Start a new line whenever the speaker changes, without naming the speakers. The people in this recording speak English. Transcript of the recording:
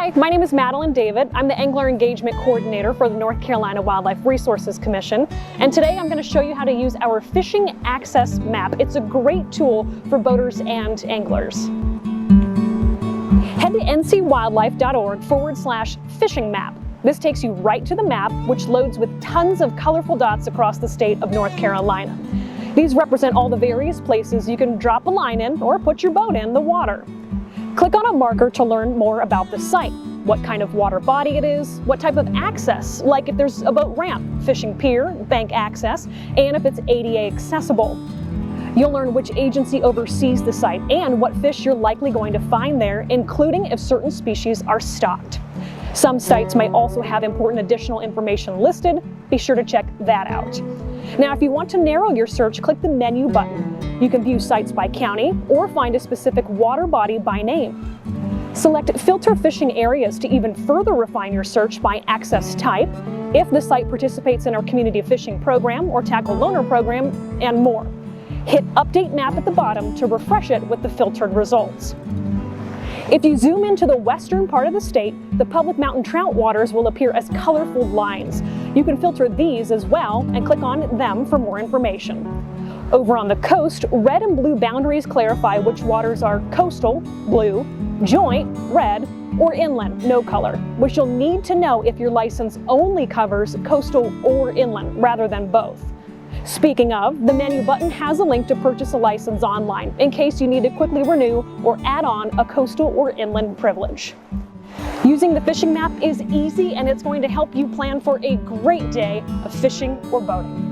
Hi, my name is Madeline David. I'm the Angler Engagement Coordinator for the North Carolina Wildlife Resources Commission. And today I'm going to show you how to use our Fishing Access Map. It's a great tool for boaters and anglers. Head to ncwildlife.org/fishing map. This takes you right to the map, which loads with tons of colorful dots across the state of North Carolina. These represent all the various places you can drop a line in or put your boat in the water. Click on a marker to learn more about the site, what kind of water body it is, what type of access, like if there's a boat ramp, fishing pier, bank access, and if it's ADA accessible. You'll learn which agency oversees the site and what fish you're likely going to find there, including if certain species are stocked. Some sites may also have important additional information listed. Be sure to check that out. Now, if you want to narrow your search, click the menu button. You can view sites by county or find a specific water body by name. Select filter fishing areas to even further refine your search by access type, if the site participates in our community fishing program or tackle loaner program, and more. Hit update map at the bottom to refresh it with the filtered results. If you zoom into the western part of the state, the public mountain trout waters will appear as colorful lines. You can filter these as well and click on them for more information. Over on the coast, red and blue boundaries clarify which waters are coastal, blue, joint, red, or inland, no color, which you'll need to know if your license only covers coastal or inland rather than both. Speaking of, the menu button has a link to purchase a license online in case you need to quickly renew or add on a coastal or inland privilege. Using the fishing map is easy, and it's going to help you plan for a great day of fishing or boating.